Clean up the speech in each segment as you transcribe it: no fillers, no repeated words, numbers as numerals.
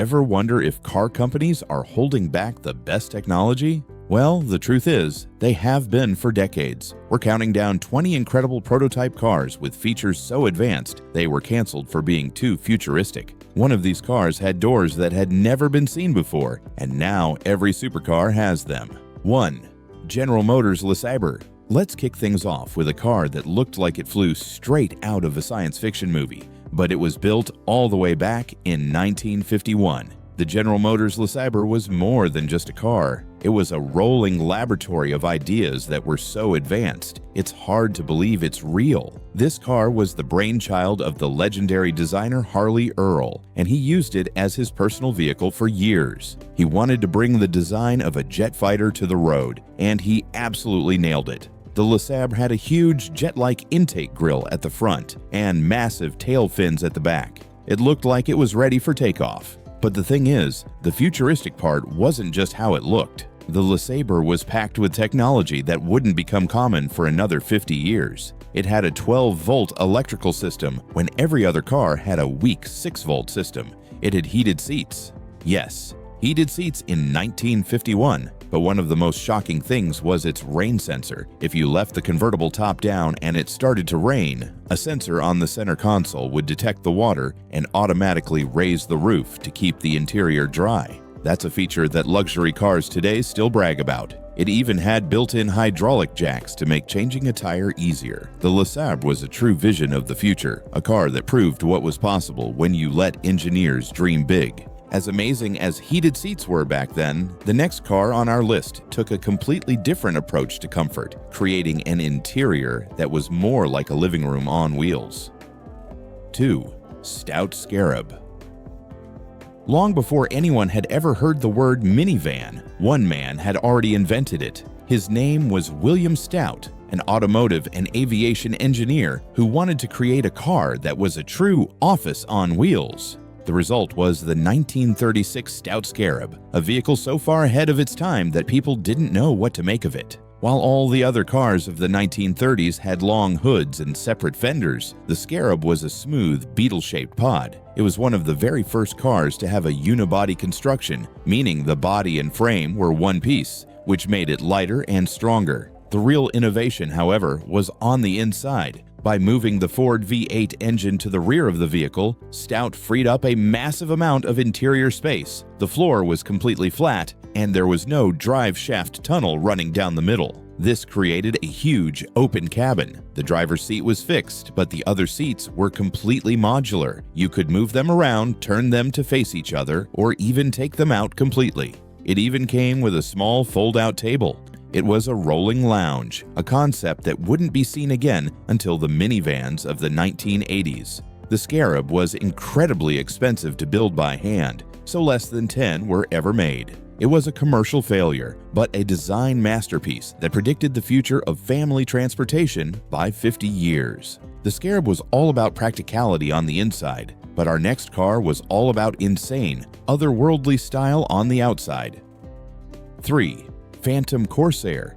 Ever wonder if car companies are holding back the best technology? Well, the truth is, they have been for decades. We're counting down 20 incredible prototype cars with features so advanced they were canceled for being too futuristic. One of these cars had doors that had never been seen before, and now every supercar has them. 1. General Motors LeSabre. Let's kick things off with a car that looked like it flew straight out of a science fiction movie, but it was built all the way back in 1951. The General Motors LeSabre was more than just a car. It was a rolling laboratory of ideas that were so advanced, it's hard to believe it's real. This car was the brainchild of the legendary designer Harley Earl, and he used it as his personal vehicle for years. He wanted to bring the design of a jet fighter to the road, and he absolutely nailed it. The LeSabre had a huge jet-like intake grille at the front and massive tail fins at the back. It looked like it was ready for takeoff. But the thing is, the futuristic part wasn't just how it looked. The LeSabre was packed with technology that wouldn't become common for another 50 years. It had a 12-volt electrical system when every other car had a weak 6-volt system. It had heated seats. Yes, heated seats in 1951. But one of the most shocking things was its rain sensor. If you left the convertible top down and it started to rain, a sensor on the center console would detect the water and automatically raise the roof to keep the interior dry. That's a feature that luxury cars today still brag about. It even had built-in hydraulic jacks to make changing a tire easier. The LeSabre was a true vision of the future, a car that proved what was possible when you let engineers dream big. As amazing as heated seats were back then, the next car on our list took a completely different approach to comfort, creating an interior that was more like a living room on wheels. 2. Stout Scarab. Long before anyone had ever heard the word minivan, one man had already invented it. His name was William Stout, an automotive and aviation engineer who wanted to create a car that was a true office on wheels. The result was the 1936 Stout Scarab, a vehicle so far ahead of its time that people didn't know what to make of it. While all the other cars of the 1930s had long hoods and separate fenders, the Scarab was a smooth, beetle-shaped pod. It was one of the very first cars to have a unibody construction, meaning the body and frame were one piece, which made it lighter and stronger. The real innovation, however, was on the inside. By moving the Ford V8 engine to the rear of the vehicle, Stout freed up a massive amount of interior space. The floor was completely flat, and there was no drive shaft tunnel running down the middle. This created a huge open cabin. The driver's seat was fixed, but the other seats were completely modular. You could move them around, turn them to face each other, or even take them out completely. It even came with a small fold-out table. It was a rolling lounge, a concept that wouldn't be seen again until the minivans of the 1980s. The Scarab was incredibly expensive to build by hand, so less than 10 were ever made. It was a commercial failure, but a design masterpiece that predicted the future of family transportation by 50 years. The Scarab was all about practicality on the inside, but our next car was all about insane, otherworldly style on the outside. 3. Phantom Corsair.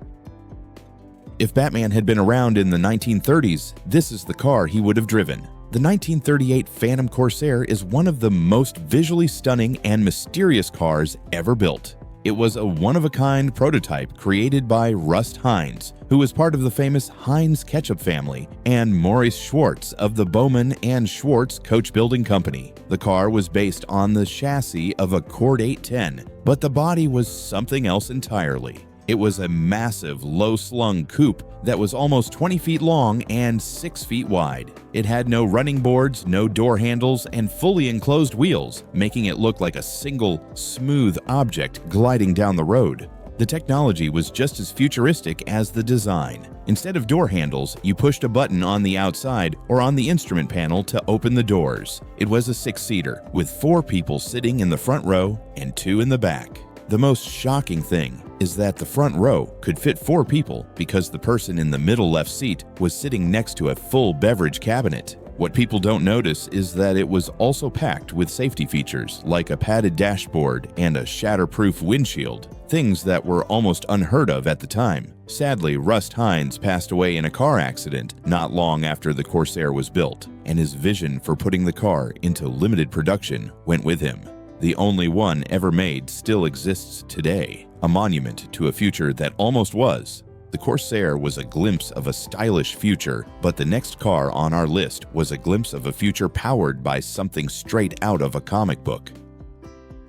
If Batman had been around in the 1930s, this is the car he would have driven. The 1938 Phantom Corsair is one of the most visually stunning and mysterious cars ever built. It was a one-of-a-kind prototype created by Rust Heinz, who was part of the famous Heinz ketchup family, and Maurice Schwartz of the Bowman and Schwartz coach building company. The car was based on the chassis of a Cord 810, but the body was something else entirely. It was a massive, low-slung coupe that was almost 20 feet long and 6 feet wide. It had no running boards, no door handles, and fully enclosed wheels, making it look like a single, smooth object gliding down the road. The technology was just as futuristic as the design. Instead of door handles, you pushed a button on the outside or on the instrument panel to open the doors. It was a 6-seater, with 4 people sitting in the front row and 2 in the back. The most shocking thing is that the front row could fit 4 people because the person in the middle left seat was sitting next to a full beverage cabinet. What people don't notice is that it was also packed with safety features like a padded dashboard and a shatterproof windshield, things that were almost unheard of at the time. Sadly, Rust Heinz passed away in a car accident not long after the Corsair was built, and his vision for putting the car into limited production went with him. The only one ever made still exists today, a monument to a future that almost was. The Corsair was a glimpse of a stylish future, but the next car on our list was a glimpse of a future powered by something straight out of a comic book.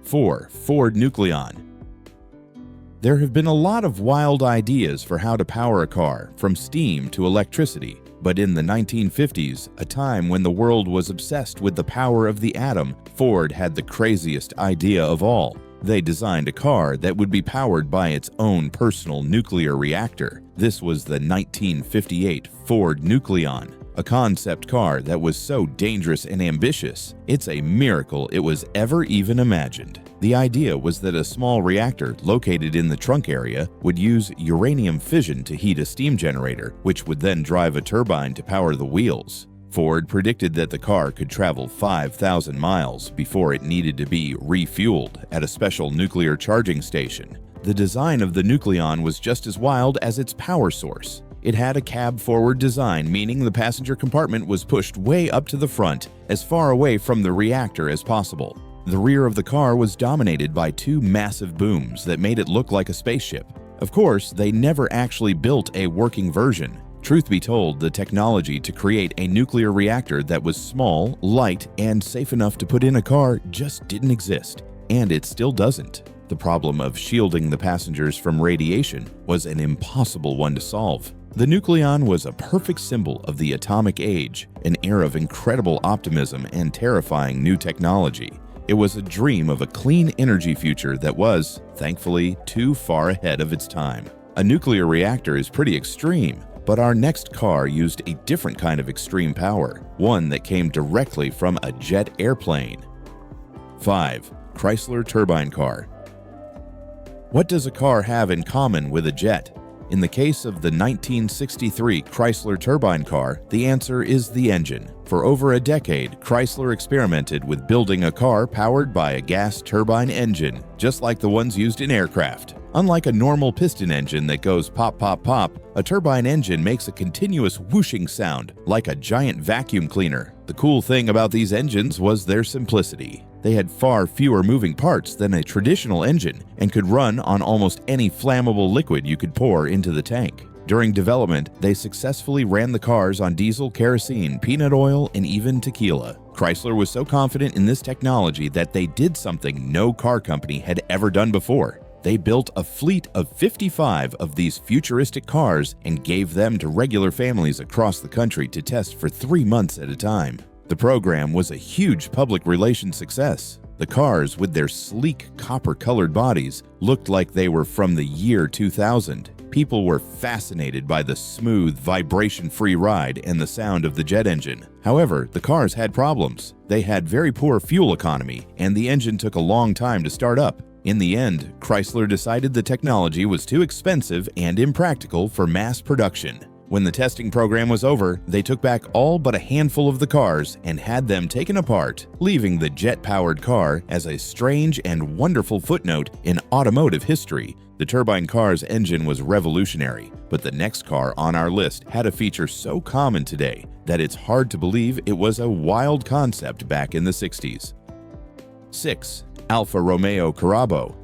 4. Ford Nucleon. There have been a lot of wild ideas for how to power a car, from steam to electricity. But in the 1950s, a time when the world was obsessed with the power of the atom, Ford had the craziest idea of all. They designed a car that would be powered by its own personal nuclear reactor. This was the 1958 Ford Nucleon, a concept car that was so dangerous and ambitious, it's a miracle it was ever even imagined. The idea was that a small reactor located in the trunk area would use uranium fission to heat a steam generator, which would then drive a turbine to power the wheels. Ford predicted that the car could travel 5,000 miles before it needed to be refueled at a special nuclear charging station. The design of the Nucleon was just as wild as its power source. It had a cab-forward design, meaning the passenger compartment was pushed way up to the front, as far away from the reactor as possible. The rear of the car was dominated by two massive booms that made it look like a spaceship. Of course, they never actually built a working version. Truth be told, the technology to create a nuclear reactor that was small, light, and safe enough to put in a car just didn't exist. And it still doesn't. The problem of shielding the passengers from radiation was an impossible one to solve. The Nucleon was a perfect symbol of the atomic age, an era of incredible optimism and terrifying new technology. It was a dream of a clean energy future that was, thankfully, too far ahead of its time. A nuclear reactor is pretty extreme, but our next car used a different kind of extreme power, one that came directly from a jet airplane. 5. Chrysler Turbine Car. What does a car have in common with a jet? In the case of the 1963 Chrysler turbine car, the answer is the engine. For over a decade, Chrysler experimented with building a car powered by a gas turbine engine, just like the ones used in aircraft. Unlike a normal piston engine that goes pop, pop, pop, a turbine engine makes a continuous whooshing sound, like a giant vacuum cleaner. The cool thing about these engines was their simplicity. They had far fewer moving parts than a traditional engine and could run on almost any flammable liquid you could pour into the tank. During development, they successfully ran the cars on diesel, kerosene, peanut oil, and even tequila. Chrysler was so confident in this technology that they did something no car company had ever done before. They built a fleet of 55 of these futuristic cars and gave them to regular families across the country to test for 3 months at a time. The program was a huge public relations success. The cars, with their sleek copper-colored bodies, looked like they were from the year 2000. People were fascinated by the smooth, vibration-free ride and the sound of the jet engine. However, the cars had problems. They had very poor fuel economy, and the engine took a long time to start up. In the end, Chrysler decided the technology was too expensive and impractical for mass production. When the testing program was over, they took back all but a handful of the cars and had them taken apart, leaving the jet-powered car as a strange and wonderful footnote in automotive history. The turbine car's engine was revolutionary, but the next car on our list had a feature so common today that it's hard to believe it was a wild concept back in the 60s. 6. Alfa Romeo Carrabbo.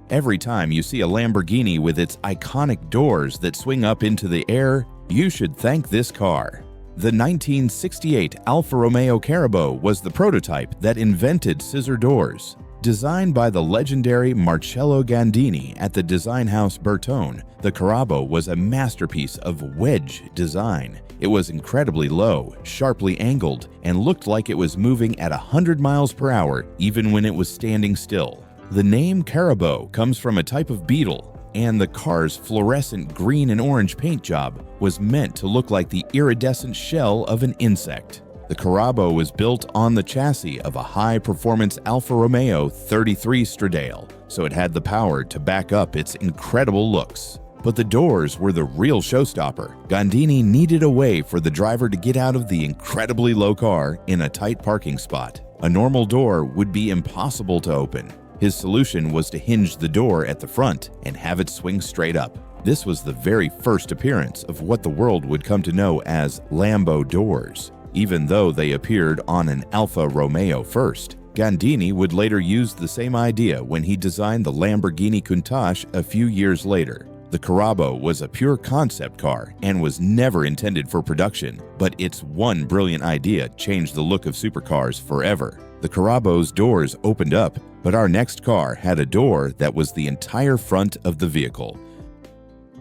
Every time you see a Lamborghini with its iconic doors that swing up into the air, you should thank this car. The 1968 Alfa Romeo Carrabbo was the prototype that invented scissor doors. Designed by the legendary Marcello Gandini at the design house Bertone, the Carrabbo was a masterpiece of wedge design. It was incredibly low, sharply angled, and looked like it was moving at 100 miles per hour even when it was standing still. The name Carrabbo comes from a type of beetle, and the car's fluorescent green and orange paint job was meant to look like the iridescent shell of an insect. The Carrabbo was built on the chassis of a high-performance Alfa Romeo 33 Stradale, so it had the power to back up its incredible looks. But the doors were the real showstopper. Gandini needed a way for the driver to get out of the incredibly low car in a tight parking spot. A normal door would be impossible to open. His solution was to hinge the door at the front and have it swing straight up. This was the very first appearance of what the world would come to know as Lambo doors, even though they appeared on an Alfa Romeo first. Gandini would later use the same idea when he designed the Lamborghini Countach a few years later. The Carrabbo was a pure concept car and was never intended for production, but its one brilliant idea changed the look of supercars forever. The Carrabbo's doors opened up, but our next car had a door that was the entire front of the vehicle.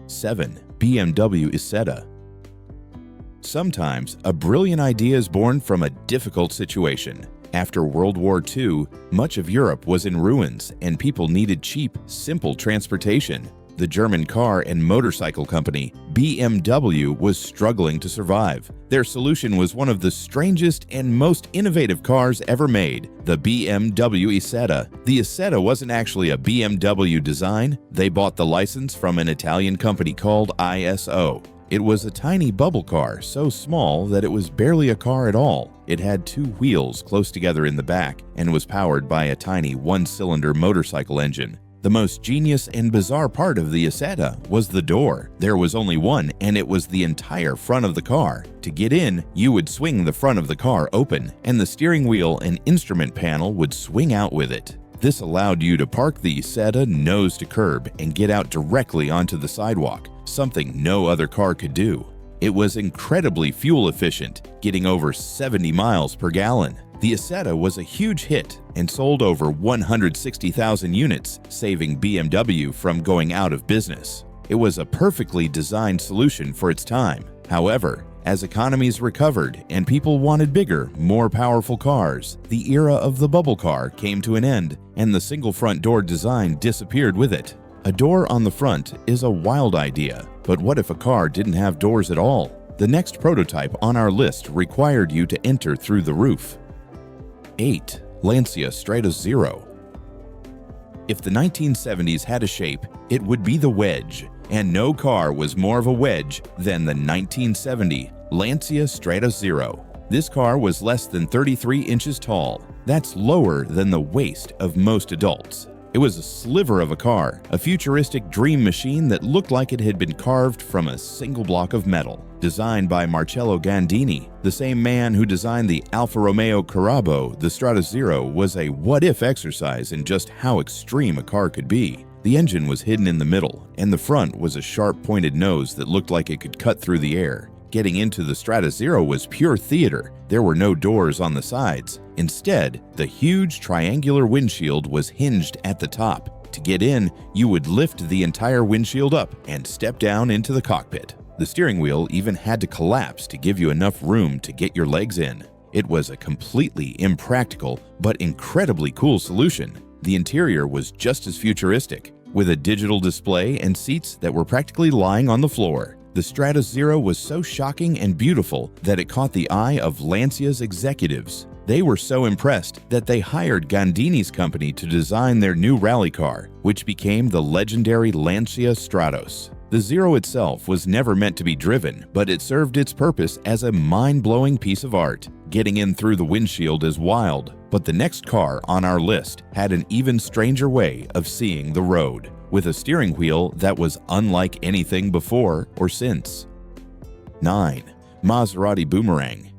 7. BMW Isetta. Sometimes, a brilliant idea is born from a difficult situation. After World War II, much of Europe was in ruins and people needed cheap, simple transportation. The German car and motorcycle company, BMW, was struggling to survive. Their solution was one of the strangest and most innovative cars ever made, the BMW Isetta. The Isetta wasn't actually a BMW design. They bought the license from an Italian company called ISO. It was a tiny bubble car, so small that it was barely a car at all. It had two wheels close together in the back and was powered by a tiny one-cylinder motorcycle engine. The most genius and bizarre part of the Isetta was the door. There was only one, and it was the entire front of the car. To get in, you would swing the front of the car open, and the steering wheel and instrument panel would swing out with it. This allowed you to park the Isetta nose to curb and get out directly onto the sidewalk, something no other car could do. It was incredibly fuel efficient, getting over 70 miles per gallon. The Isetta was a huge hit and sold over 160,000 units, saving BMW from going out of business. It was a perfectly designed solution for its time. However, as economies recovered and people wanted bigger, more powerful cars, the era of the bubble car came to an end, and the single front door design disappeared with it. A door on the front is a wild idea, but what if a car didn't have doors at all? The next prototype on our list required you to enter through the roof. 8. Lancia Stratos Zero. If the 1970s had a shape, it would be the wedge, and no car was more of a wedge than the 1970 Lancia Stratos Zero. This car was less than 33 inches tall. That's lower than the waist of most adults. It was a sliver of a car, a futuristic dream machine that looked like it had been carved from a single block of metal. Designed by Marcello Gandini, the same man who designed the Alfa Romeo Carrabbo, the Stratos Zero was a what-if exercise in just how extreme a car could be. The engine was hidden in the middle, and the front was a sharp-pointed nose that looked like it could cut through the air. Getting into the Stratos Zero was pure theater. There were no doors on the sides. Instead, the huge triangular windshield was hinged at the top. To get in, you would lift the entire windshield up and step down into the cockpit. The steering wheel even had to collapse to give you enough room to get your legs in. It was a completely impractical but incredibly cool solution. The interior was just as futuristic, with a digital display and seats that were practically lying on the floor. The Stratos Zero was so shocking and beautiful that it caught the eye of Lancia's executives. They were so impressed that they hired Gandini's company to design their new rally car, which became the legendary Lancia Stratos. The Zero itself was never meant to be driven, but it served its purpose as a mind-blowing piece of art. Getting in through the windshield is wild, but the next car on our list had an even stranger way of seeing the road, with a steering wheel that was unlike anything before or since. 9. Maserati Boomerang.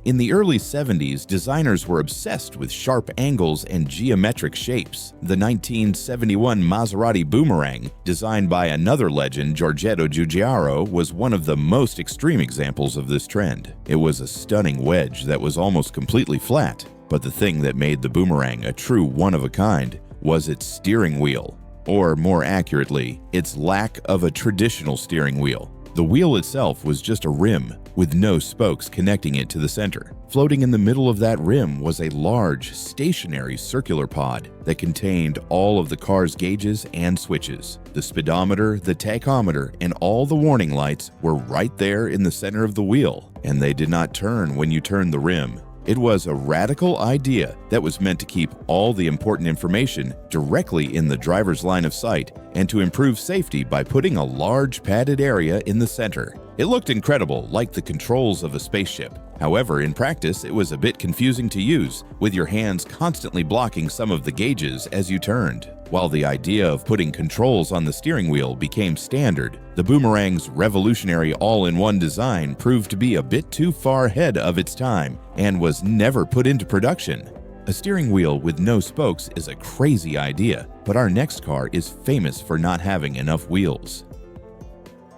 In the early 70s, designers were obsessed with sharp angles and geometric shapes. The 1971 Maserati Boomerang, designed by another legend, Giorgetto Giugiaro, was one of the most extreme examples of this trend. It was a stunning wedge that was almost completely flat, but the thing that made the Boomerang a true one-of-a-kind was its steering wheel, or more accurately, its lack of a traditional steering wheel. The wheel itself was just a rim, with no spokes connecting it to the center. Floating in the middle of that rim was a large, stationary circular pod that contained all of the car's gauges and switches. The speedometer, the tachometer, and all the warning lights were right there in the center of the wheel, and they did not turn when you turned the rim. It was a radical idea that was meant to keep all the important information directly in the driver's line of sight and to improve safety by putting a large padded area in the center. It looked incredible, like the controls of a spaceship. However, in practice, it was a bit confusing to use, with your hands constantly blocking some of the gauges as you turned. While the idea of putting controls on the steering wheel became standard, the Boomerang's revolutionary all-in-one design proved to be a bit too far ahead of its time and was never put into production. A steering wheel with no spokes is a crazy idea, but our next car is famous for not having enough wheels.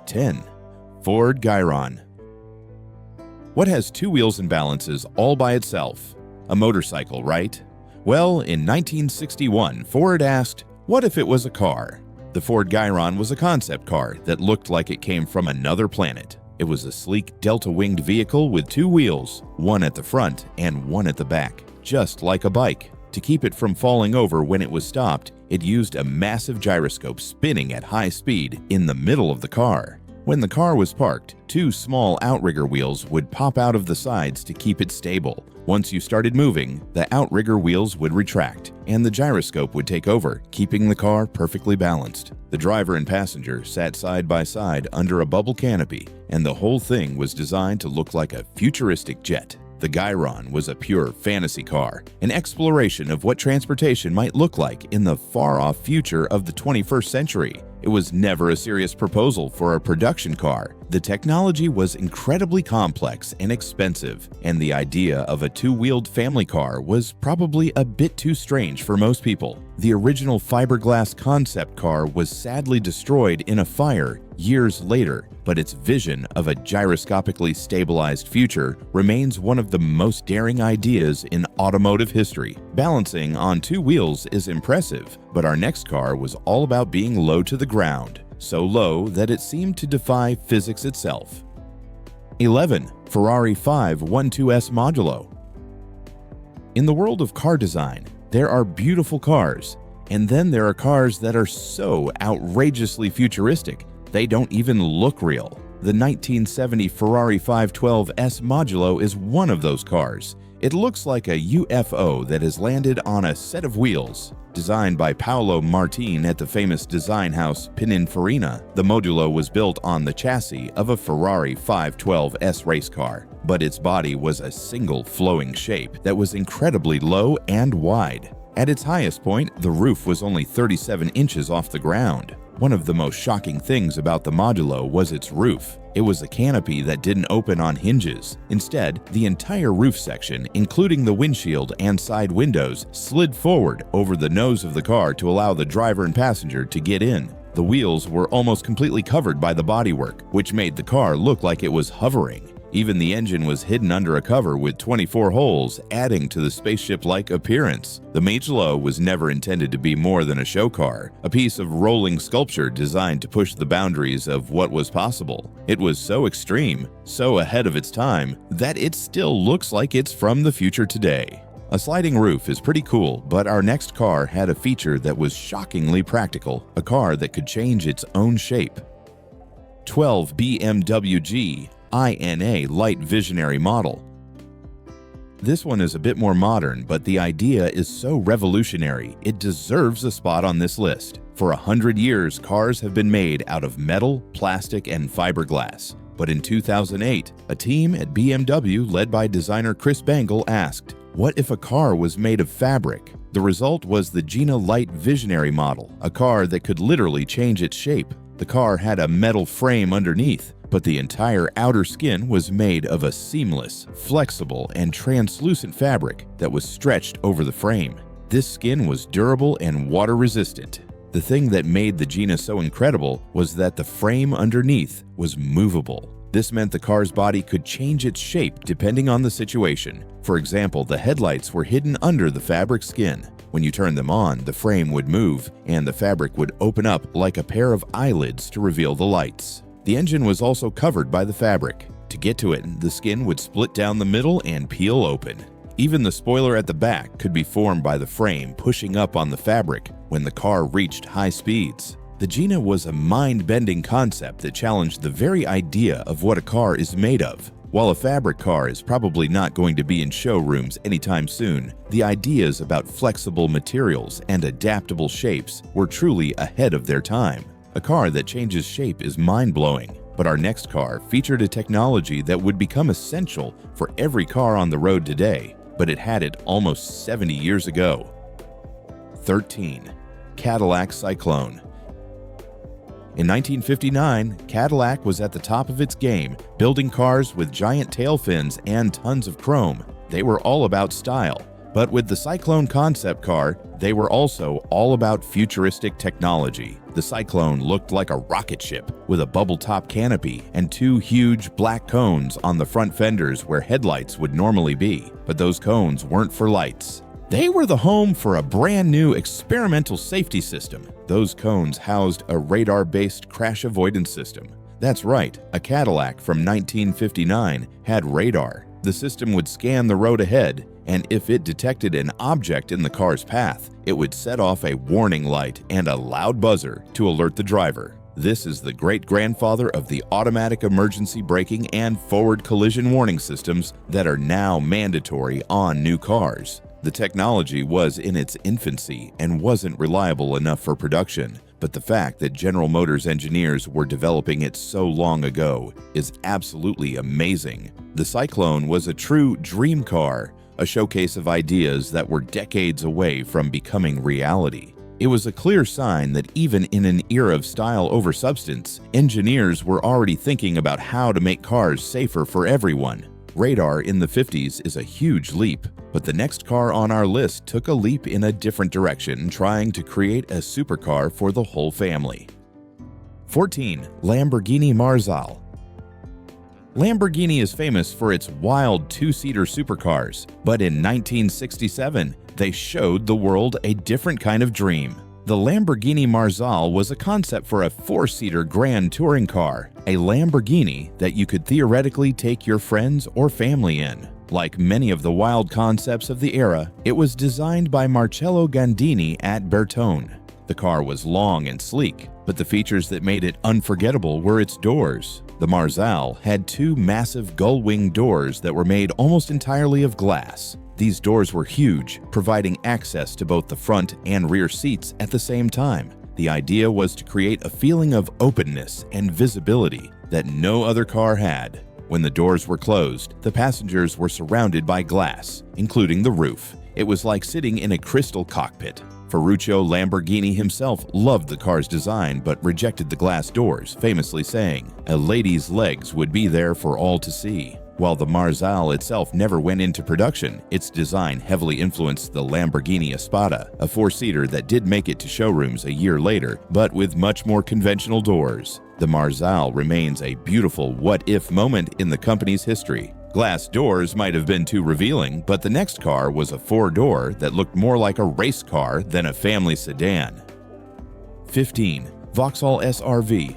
10. Ford Gyron. What has two wheels and balances all by itself? A motorcycle, right? Well, in 1961, Ford asked, what if it was a car? The Ford Gyron was a concept car that looked like it came from another planet. It was a sleek delta-winged vehicle with two wheels, one at the front and one at the back, just like a bike. To keep it from falling over when it was stopped, it used a massive gyroscope spinning at high speed in the middle of the car. When the car was parked, two small outrigger wheels would pop out of the sides to keep it stable. Once you started moving, the outrigger wheels would retract, and the gyroscope would take over, keeping the car perfectly balanced. The driver and passenger sat side by side under a bubble canopy, and the whole thing was designed to look like a futuristic jet. The Gyron was a pure fantasy car, an exploration of what transportation might look like in the far-off future of the 21st century. It was never a serious proposal for a production car. The technology was incredibly complex and expensive, and the idea of a two-wheeled family car was probably a bit too strange for most people. The original fiberglass concept car was sadly destroyed in a fire years later, but its vision of a gyroscopically stabilized future remains one of the most daring ideas in automotive history. Balancing on two wheels is impressive, but our next car was all about being low to the ground, so low that it seemed to defy physics itself. 11. Ferrari 512S Modulo. In the world of car design, there are beautiful cars, and then there are cars that are so outrageously futuristic they don't even look real. The 1970 Ferrari 512S Modulo is one of those cars. It looks like a UFO that has landed on a set of wheels. Designed by Paolo Martin at the famous design house Pininfarina, the Modulo was built on the chassis of a Ferrari 512S race car, but its body was a single flowing shape that was incredibly low and wide. At its highest point, the roof was only 37 inches off the ground. One of the most shocking things about the Modulo was its roof. It was a canopy that didn't open on hinges. Instead, the entire roof section, including the windshield and side windows, slid forward over the nose of the car to allow the driver and passenger to get in. The wheels were almost completely covered by the bodywork, which made the car look like it was hovering. Even the engine was hidden under a cover with 24 holes, adding to the spaceship-like appearance. The Modulo was never intended to be more than a show car, a piece of rolling sculpture designed to push the boundaries of what was possible. It was so extreme, so ahead of its time, that it still looks like it's from the future today. A sliding roof is pretty cool, but our next car had a feature that was shockingly practical, a car that could change its own shape. 12 BMW G INA Light Visionary Model. This one is a bit more modern, but the idea is so revolutionary, it deserves a spot on this list. For 100 years, cars have been made out of metal, plastic, and fiberglass. But in 2008, a team at BMW led by designer Chris Bangle asked, what if a car was made of fabric? The result was the Gina Light Visionary model, a car that could literally change its shape. The car had a metal frame underneath, but the entire outer skin was made of a seamless, flexible, and translucent fabric that was stretched over the frame. This skin was durable and water-resistant. The thing that made the Gina so incredible was that the frame underneath was movable. This meant the car's body could change its shape depending on the situation. For example, the headlights were hidden under the fabric skin. When you turned them on, the frame would move, and the fabric would open up like a pair of eyelids to reveal the lights. The engine was also covered by the fabric. To get to it, the skin would split down the middle and peel open. Even the spoiler at the back could be formed by the frame pushing up on the fabric when the car reached high speeds. The Gina was a mind-bending concept that challenged the very idea of what a car is made of. While a fabric car is probably not going to be in showrooms anytime soon, the ideas about flexible materials and adaptable shapes were truly ahead of their time. A car that changes shape is mind-blowing, but our next car featured a technology that would become essential for every car on the road today, but it had it almost 70 years ago. 13. Cadillac Cyclone. In 1959, Cadillac was at the top of its game, building cars with giant tail fins and tons of chrome. They were all about style, But with the Cyclone concept car, they were also all about futuristic technology. The Cyclone looked like a rocket ship with a bubble-top canopy and two huge black cones on the front fenders where headlights would normally be. But those cones weren't for lights. They were the home for a brand new experimental safety system. Those cones housed a radar-based crash avoidance system. That's right, a Cadillac from 1959 had radar. The system would scan the road ahead, and if it detected an object in the car's path, it would set off a warning light and a loud buzzer to alert the driver. This is the great-grandfather of the automatic emergency braking and forward collision warning systems that are now mandatory on new cars. The technology was in its infancy and wasn't reliable enough for production, but the fact that General Motors engineers were developing it so long ago is absolutely amazing. The Cyclone was a true dream car, a showcase of ideas that were decades away from becoming reality. It was a clear sign that even in an era of style over substance, engineers were already thinking about how to make cars safer for everyone. Radar in the 50s is a huge leap, but the next car on our list took a leap in a different direction, trying to create a supercar for the whole family. 14. Lamborghini Marzal. Lamborghini is famous for its wild two-seater supercars, but in 1967, they showed the world a different kind of dream. The Lamborghini Marzal was a concept for a four-seater grand touring car, a Lamborghini that you could theoretically take your friends or family in. Like many of the wild concepts of the era, it was designed by Marcello Gandini at Bertone. The car was long and sleek, but the features that made it unforgettable were its doors. The Marzal had two massive gull-wing doors that were made almost entirely of glass. These doors were huge, providing access to both the front and rear seats at the same time. The idea was to create a feeling of openness and visibility that no other car had. When the doors were closed, the passengers were surrounded by glass, including the roof. It was like sitting in a crystal cockpit. Ferruccio Lamborghini himself loved the car's design but rejected the glass doors, famously saying, "A lady's legs would be there for all to see." While the Marzal itself never went into production, its design heavily influenced the Lamborghini Espada, a four-seater that did make it to showrooms a year later, but with much more conventional doors. The Marzal remains a beautiful what-if moment in the company's history. Glass doors might have been too revealing, but the next car was a four-door that looked more like a race car than a family sedan. 15. Vauxhall SRV.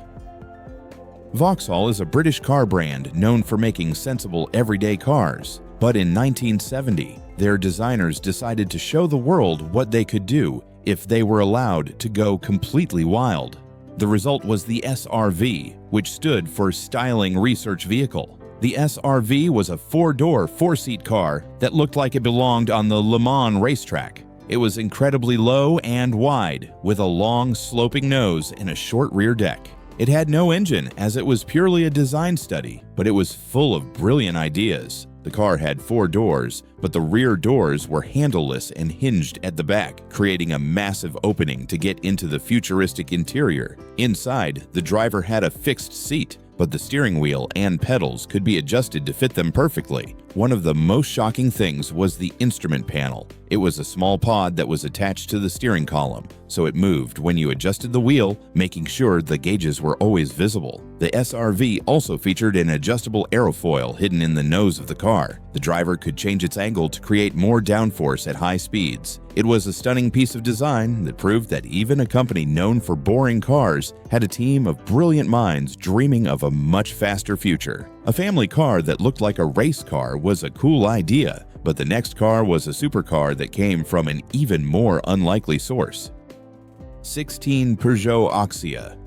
Vauxhall is a British car brand known for making sensible everyday cars. But in 1970, their designers decided to show the world what they could do if they were allowed to go completely wild. The result was the SRV, which stood for Styling Research Vehicle. The SRV was a four-door, four-seat car that looked like it belonged on the Le Mans racetrack. It was incredibly low and wide, with a long, sloping nose and a short rear deck. It had no engine, as it was purely a design study, but it was full of brilliant ideas. The car had four doors, but the rear doors were handleless and hinged at the back, creating a massive opening to get into the futuristic interior. Inside, the driver had a fixed seat, but the steering wheel and pedals could be adjusted to fit them perfectly. One of the most shocking things was the instrument panel. It was a small pod that was attached to the steering column, so it moved when you adjusted the wheel, making sure the gauges were always visible. The SRV also featured an adjustable aerofoil hidden in the nose of the car. The driver could change its angle to create more downforce at high speeds. It was a stunning piece of design that proved that even a company known for boring cars had a team of brilliant minds dreaming of a much faster future. A family car that looked like a race car was a cool idea, but the next car was a supercar that came from an even more unlikely source. 16. Peugeot Oxia.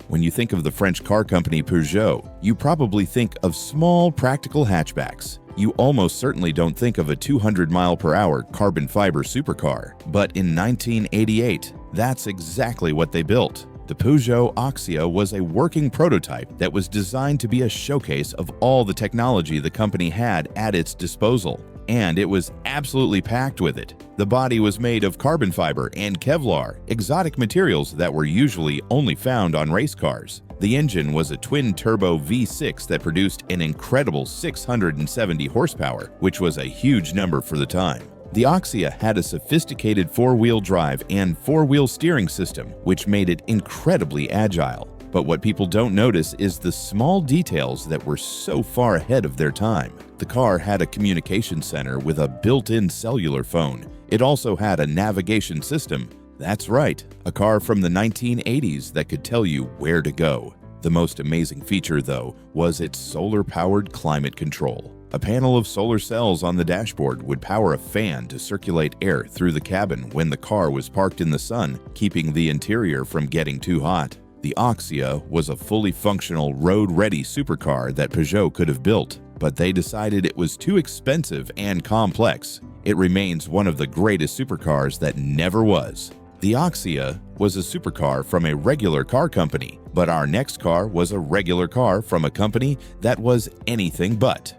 When you think of the French car company Peugeot, you probably think of small, practical hatchbacks. You almost certainly don't think of a 200-mile-per-hour carbon fiber supercar. But in 1988, that's exactly what they built. The Peugeot Oxia was a working prototype that was designed to be a showcase of all the technology the company had at its disposal. and it was absolutely packed with it. The body was made of carbon fiber and Kevlar, exotic materials that were usually only found on race cars. The engine was a twin-turbo V6 that produced an incredible 670 horsepower, which was a huge number for the time. The Oxia had a sophisticated four-wheel drive and four-wheel steering system, which made it incredibly agile. But what people don't notice is the small details that were so far ahead of their time. The car had a communication center with a built-in cellular phone. It also had a navigation system. That's right, a car from the 1980s that could tell you where to go. The most amazing feature, though, was its solar-powered climate control. A panel of solar cells on the dashboard would power a fan to circulate air through the cabin when the car was parked in the sun, keeping the interior from getting too hot. The Oxia was a fully functional, road-ready supercar that Peugeot could have built, but they decided it was too expensive and complex. It remains one of the greatest supercars that never was. The Oxia was a supercar from a regular car company, but our next car was a regular car from a company that was anything but.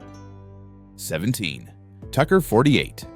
17. Tucker 48.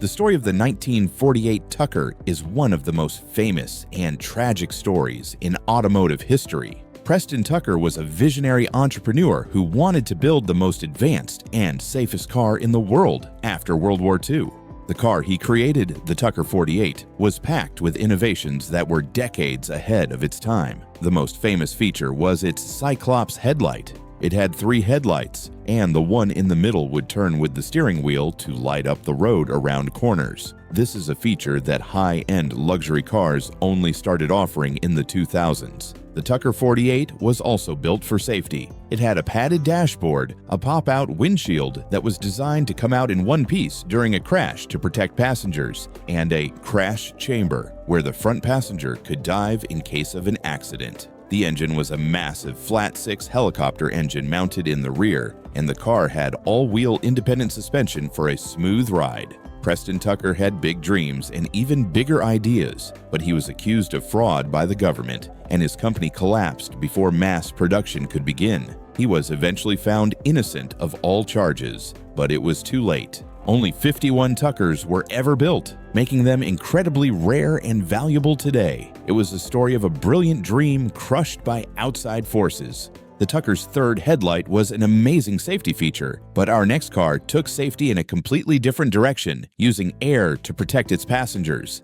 The story of the 1948 Tucker is one of the most famous and tragic stories in automotive history. Preston Tucker was a visionary entrepreneur who wanted to build the most advanced and safest car in the world after World War II. The car he created, the Tucker 48, was packed with innovations that were decades ahead of its time. The most famous feature was its Cyclops headlight. It had 3 headlights, and the one in the middle would turn with the steering wheel to light up the road around corners. This is a feature that high-end luxury cars only started offering in the 2000s. The Tucker 48 was also built for safety. It had a padded dashboard, a pop-out windshield that was designed to come out in one piece during a crash to protect passengers, and a crash chamber where the front passenger could dive in case of an accident. The engine was a massive flat-six helicopter engine mounted in the rear, and the car had all-wheel independent suspension for a smooth ride. Preston Tucker had big dreams and even bigger ideas, but he was accused of fraud by the government, and his company collapsed before mass production could begin. He was eventually found innocent of all charges, but it was too late. Only 51 Tuckers were ever built, making them incredibly rare and valuable today. It was the story of a brilliant dream crushed by outside forces. The Tucker's third headlight was an amazing safety feature, but our next car took safety in a completely different direction, using air to protect its passengers.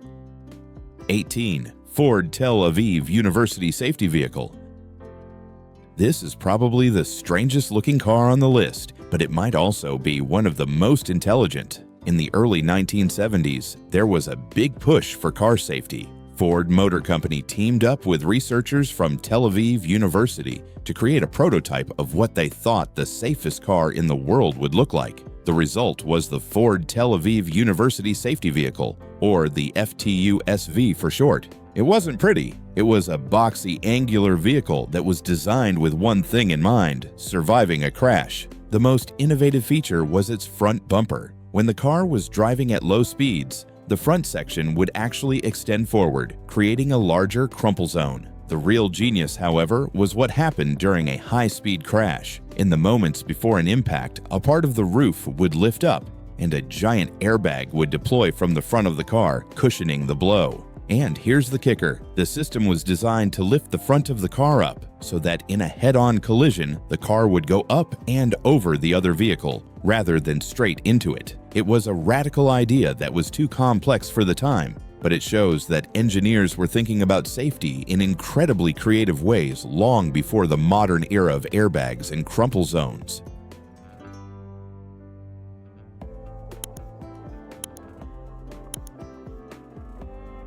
18. Ford Tel Aviv University Safety Vehicle. This is probably the strangest looking car on the list, but it might also be one of the most intelligent. In the early 1970s, there was a big push for car safety. Ford Motor Company teamed up with researchers from Tel Aviv University to create a prototype of what they thought the safest car in the world would look like. The result was the Ford Tel Aviv University Safety Vehicle, or the FTU-SV for short. It wasn't pretty. It was a boxy, angular vehicle that was designed with one thing in mind: surviving a crash. The most innovative feature was its front bumper. When the car was driving at low speeds, the front section would actually extend forward, creating a larger crumple zone. The real genius, however, was what happened during a high-speed crash. In the moments before an impact, a part of the roof would lift up, and a giant airbag would deploy from the front of the car, cushioning the blow. And here's the kicker: the system was designed to lift the front of the car up, so that in a head-on collision, the car would go up and over the other vehicle, rather than straight into it. It was a radical idea that was too complex for the time, but it shows that engineers were thinking about safety in incredibly creative ways long before the modern era of airbags and crumple zones.